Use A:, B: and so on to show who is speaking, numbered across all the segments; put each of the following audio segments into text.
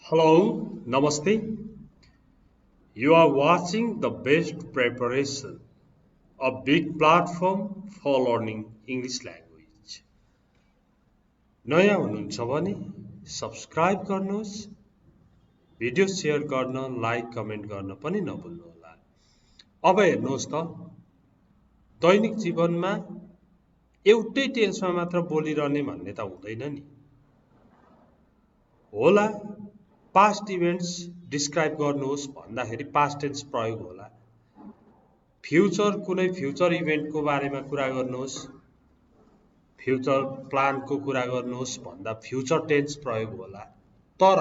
A: Hello, Namaste. You are watching the best preparation, a big platform for learning English language. नयाँ हुनुहुन्छ भने subscribe गर्नुहोस्, video share गर्न, like, comment गर्न पनि नभुल्नुहोला। अब हेर्नुहोस् त, दैनिक जीवनमा एउटै टेन्समा मात्र बोलिरहने भन्ने त हुँदैन नि। होला पास्ट इभेन्ट्स डिस्क्राइब गर्नुहोस् भन्दाखेरि पास्ट टेन्स प्रयोग होला। फ्युचर कुनै फ्युचर इभेन्टको बारेमा कुरा गर्नुहोस्, फ्युचर प्लानको कुरा गर्नुहोस् भन्दा फ्युचर टेन्स प्रयोग होला। तर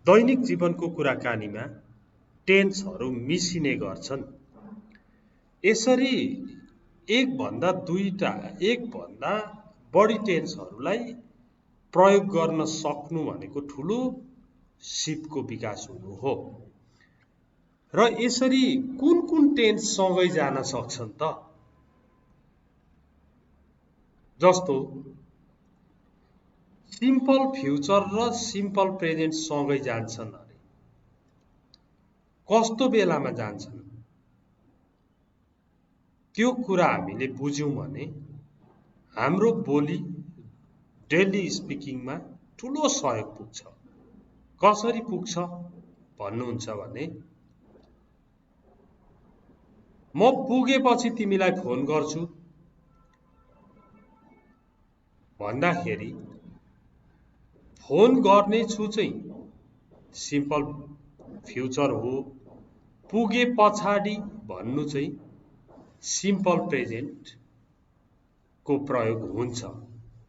A: दैनिक जीवनको कुराकानीमा टेन्सहरू मिसिने गर्छन्। यसरी एक भन्दा बढी टेन्सहरूलाई प्रयोग गर्न सक्नु भनेको ठुलो सिपको विकास हुनु हो। र यसरी कुन कुन टेन्स सँगै जान सक्छन् त? जस्तो सिम्पल फ्युचर र सिम्पल प्रेजेन्ट सँगै जान्छन् अरे। कस्तो बेलामा जान्छन्? त्यो कुरा हामीले बुझ्यौं भने हाम्रो बोली डेली स्पिकिङमा ठुलो सहयोग पुग्छ। कसरी पुग्छ भन्नुहुन्छ भने म पुगेपछि तिमीलाई फोन गर्छु भन्दाखेरि फोन गर्नेछु चाहिँ सिम्पल फ्युचर हो, पुगे पछाडि भन्नु चाहिँ सिम्पल प्रेजेन्ट को प्रयोग हुन्छ।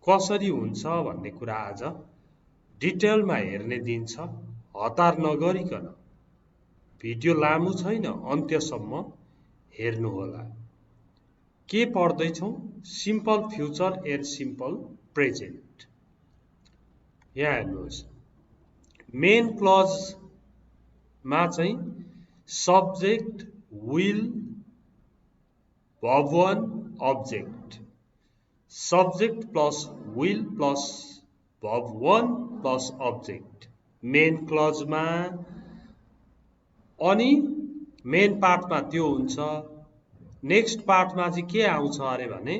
A: कसरी हुन्छ भन्ने कुरा आज डिटेलमा हेर्ने दिन छ। हतार नगरिकन, भिडियो लामो छैन, अन्त्यसम्म हेर्नुहोला। के पढ्दैछौँ? Simple future and simple present. यहाँ हेर्नुहोस्, मेन क्लजमा चाहिँ subject, will, verb 1, object, subject plus will plus verb 1 plus object main क्लजमा। अनि मेन पार्टमा त्यो हुन्छ। नेक्स्ट पार्टमा चाहिँ के आउँछ अरे भने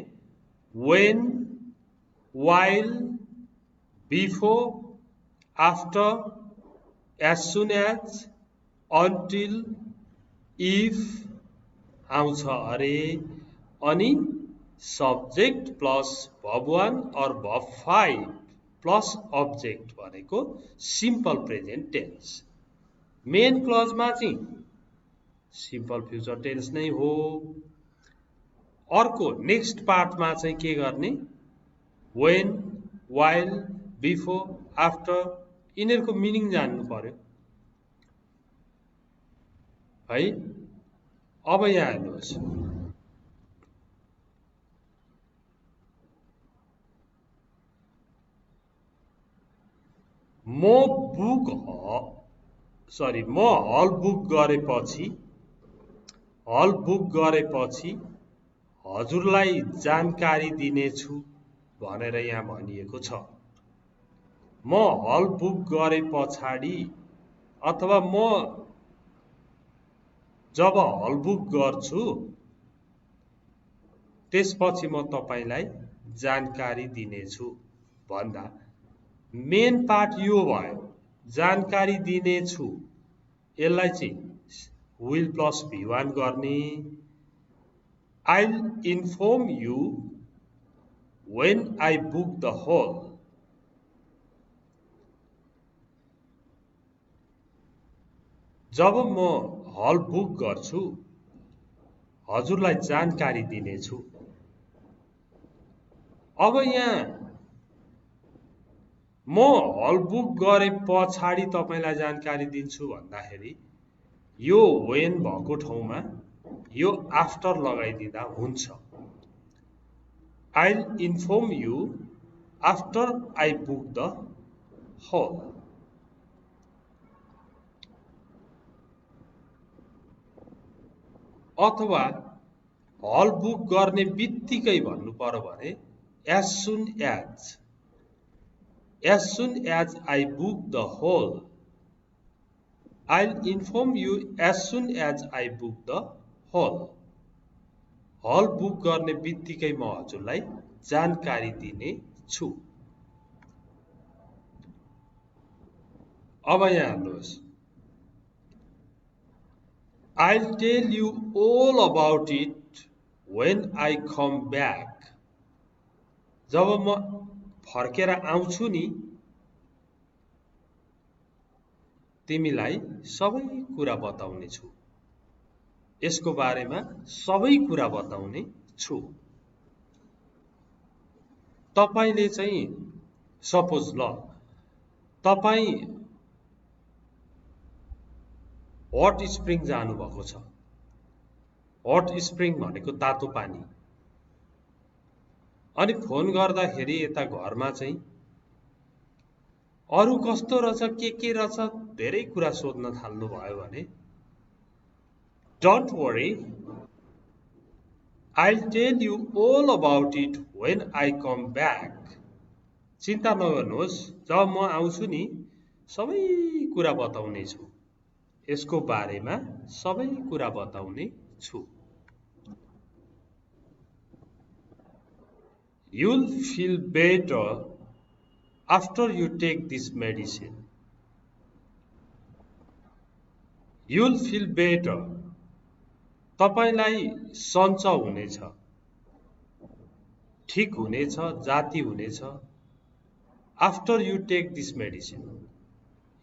A: when, while, before, after, as soon as, until, if आउँछ अरे। अनि सब्जेक्ट प्लस verb 1 और verb 5 प्लस अब्जेक्ट भनेको सिम्पल प्रेजेन्ट टेन्स। मेन क्लजमा चाहिँ सिम्पल फ्युचर टेन्स नै हो। अर्को नेक्स्ट पार्टमा चाहिँ के गर्ने? when, while, before, after यिनीहरूको मिनिङ जान्नु पर्यो है। अब यहाँ हेर्नुहोस्, म हल बुक गरेपछि हजुरलाई जानकारी दिनेछु भनेर यहाँ भनिएको छ। म हल बुक गरे पछाडि अथवा म जब हल बुक गर्छु त्यसपछि म तपाईलाई जानकारी दिनेछु भन्दा मेन पार्ट यो भयो, जानकारी दिनेछु। यसलाई चाहिँ विल प्लस V1 गर्ने। I'll inform you when I book the hall। जब म हल बुक गर्छु हजुरलाई जानकारी दिनेछु। अब यहाँ म हल बुक गरे पछाडि तपाईलाई जानकारी दिन्छु भन्दाखेरि यो when भएको ठाउँमा यो आफ्टर लगाइदिँदा हुन्छ। I'll inform you after I book the hall। अथवा हल बुक गर्ने बित्तिकै भन्नु पर्यो भने as soon as। as soon as I book the hall. I'll inform you as soon as I book the hall. Hall book गर्ने बित्तिकै म हजुरलाई जानकारी दिने छु। अब यहाँ हेर्नुहोस्, I'll tell you all about it when I come back. जब म फर्केर आउँछु नि तिमीलाई सबै कुरा बताउने छु। यसको बारेमा सबै कुरा बताउने छु। तपाईले चाहिँ सपोज ल तपाई हट स्प्रिङ जानु भएको छ। हट स्प्रिङ भनेको तातो पानी। अनि फोन गर्दाखेरि यता घरमा चाहिँ अरु कस्तो रहेछ के रहेछ धेरै कुरा सोध्न थाल्नु भयो भने Don't worry, I'll tell you all about it when I come back. चिन्ता नगर्नुहोस्, जब म आउँछु नि सबै कुरा बताउने छु। यसको बारेमा सबै कुरा बताउने छु। You'll feel better after you take this medicine. You'll feel better. तपाईलाई सञ्चो हुनेछ, ठीक हुनेछ, जाति हुनेछ। After you take this medicine.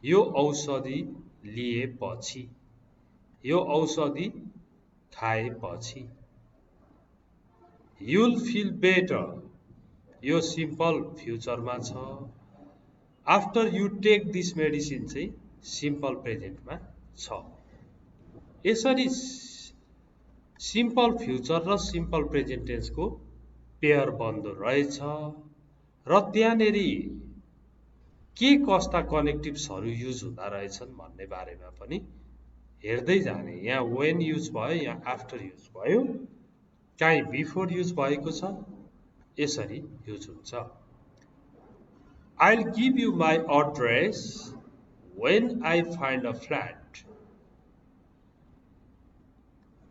A: यो औषधि लिएपछि, यो औषधि खाएपछि। You'll feel better. यो सिम्पल फ्युचरमा छ। After you take this medicine चाहिँ सिम्पल प्रेजेन्टमा छ। यसरी सिम्पल फ्युचर र सिम्पल प्रेजेन्ट टेन्सको पेयर बन्दो रहेछ र त्यहाँनेरि के कस्ता कनेक्टिभ्सहरु युज हुँदा रहेछन् भन्ने बारेमा पनि हेर्दै जाने। यहाँ when युज भयो, यहाँ आफ्टर युज भयो, काहीँ बिफोर युज भएको छ, यसरी युज हुन्छ। I'll give you my address when I find a flat.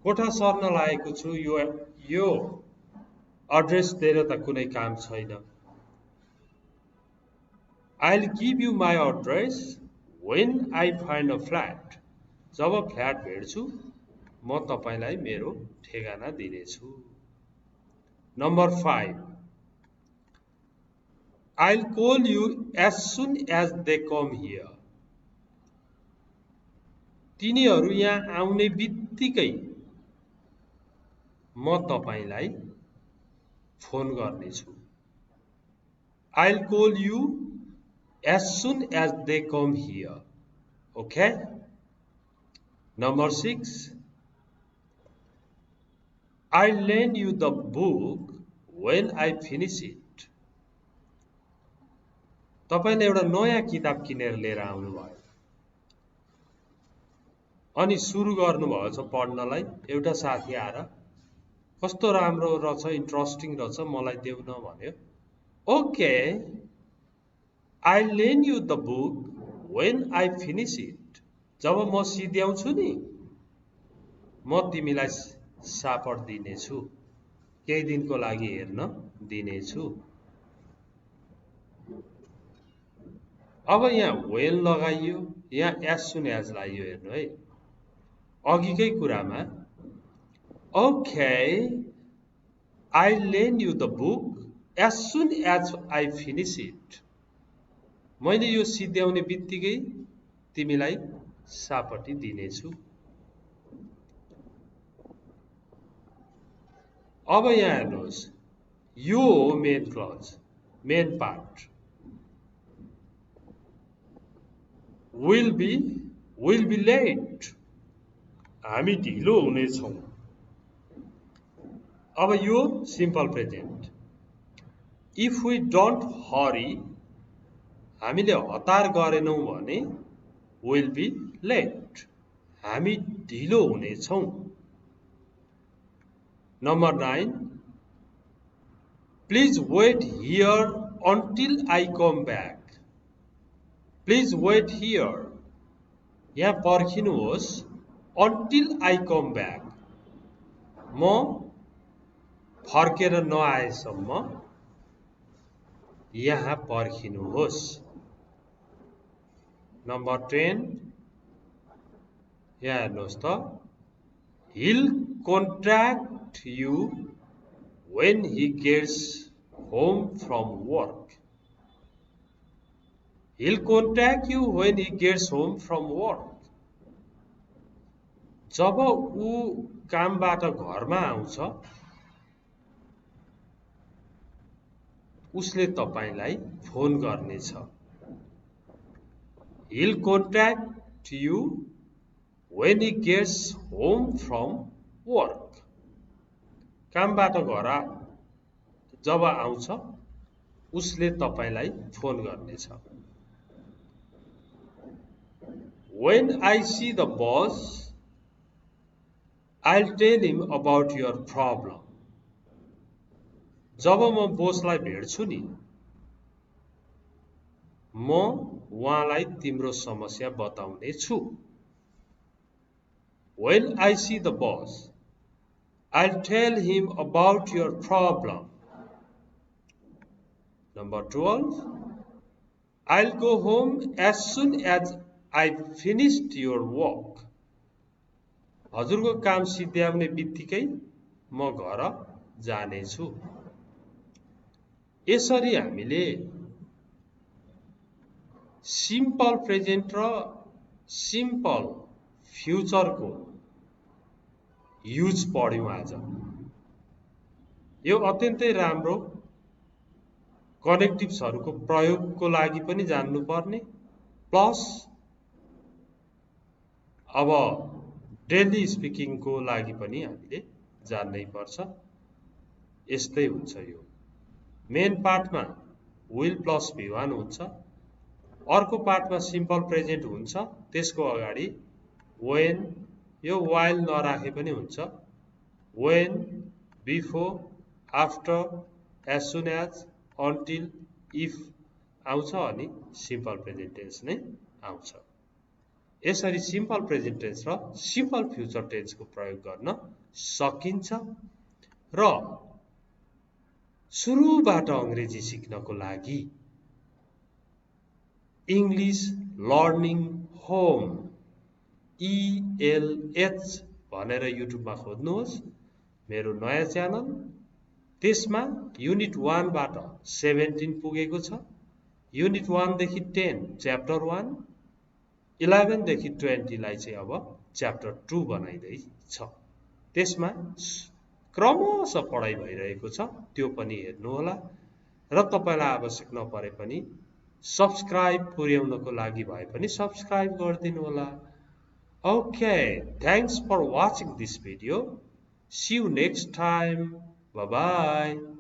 A: कोठा सर्न लागेको छु, यो एड्रेस दिएर त कुनै काम छैन। I'll give you my address when I find a flat. जब फ्ल्याट भेट्छु म तपाईलाई मेरो ठेगाना दिनेछु। Number 5. I'll call you as soon as they come here. तिनीहरु यहाँ आउने बित्तिकै म तपाईलाई फोन गर्नेछु। I'll call you as soon as they come here. Okay? Number 6. I'll lend you the book when I finish it. तपाईले एउटा नयाँ किताब किनेर लिएर आउनु भयो अनि सुरु गर्नुभएको छ पढ्नलाई। एउटा साथी आएर कस्तो राम्रो रहेछ, इन्ट्रेस्टिङ रहेछ, मलाई देऊ न भन्यो। Okay, I'll lend you the book when I finish it. जब म सिध्याउँछु नि म तिमीलाई सापट दिनेछु, केही दिनको लागि हेर्न दिनेछु। अब यहाँ when लगाइयो, यहाँ as soon as लगाइयो। हेर्नु है, अघिकै कुरामा Okay, I'll lend you the book as soon as I finish it. मैले यो सिध्याउने बित्तिकै तिमीलाई सापटी दिनेछु। अब यहाँ हेर्नुहोस्, यो main clause, main part. will be late. हामी ढिलो हुनेछौं। अब यो simple present. If we don't hurry, हामीले हतार गरेनौं भने will be late. हामी ढिलो हुनेछौं। Number 9. Please wait here until I come back. Please wait here. यहाँ पर्खिनुहोस् until I come back. म फर्केर नआएसम्म यहाँ पर्खिनुहोस्. Number 10. यहाँ हेर्नुहोस् त. He'll contact you when he gets home from work. He'll contact you when he gets home from work. जब ऊ कामबाट घरमा आउँछ उसले तपाईलाई फोन गर्नेछ. He'll contact you when he gets home from work. कामबाट घर जब आउँछ उसले तपाईलाई फोन गर्नेछ. When I see the boss, I'll tell him about your problem. जब म बोसलाई भेट्छु नि म उहाँलाई तिम्रो समस्या बताउने छु. When I see the boss, I'll tell him about your problem. Number 12. I'll go home as soon as I've finished your work. हजुरको काम सिद्ध्याउने बित्तिकै म घर जानेछु. यसरी हामीले सिम्पल प्रेजेन्ट र सिम्पल फ्युचरको युज पढ्यौं आज. यो अत्यन्तै राम्रो कनेक्टिभ्सहरुको प्रयोगको लागि पनि जान्नु पर्ने प्लस अब डेली स्पिकिङको लागि पनि हामीले जान्नै पर्छ. यस्तै हुन्छ यो. मेन पार्टमा विल प्लस V1 हुन्छ. अर्को पार्टमा सिम्पल प्रेजेन्ट हुन्छ. त्यसको अगाडि when यो while नराखे पनि हुन्छ. when, before, after, as soon as, until, if आउँछ अनि सिम्पल प्रेजेन्ट टेन्स नै आउँछ. यसरी सिम्पल प्रेजेन्ट टेन्स र सिम्पल फ्युचर टेन्सको प्रयोग गर्न सकिन्छ. र सुरुबाट अंग्रेजी सिक्नको लागि इंग्लिश लर्निङ होम ELH भनेर युट्युबमा खोज्नुहोस्. मेरो नयाँ च्यानल. त्यसमा युनिट 1 बाट 17 पुगेको छ. युनिट 1 देखि 10 च्याप्टर 1, 11 देखि 20 लाई चाहिँ अब च्याप्टर 2 बनाइदै छ. त्यसमा क्रमशः पढाइ भइरहेको छ. त्यो पनि हेर्नु होला. र तपाईलाई आवश्यक नपरे पनि सब्स्क्राइब पुर्याउनको लागि भए पनि सब्स्क्राइब गरिदिनु होला. Okay, thanks for watching this video. See you next time. Bye bye.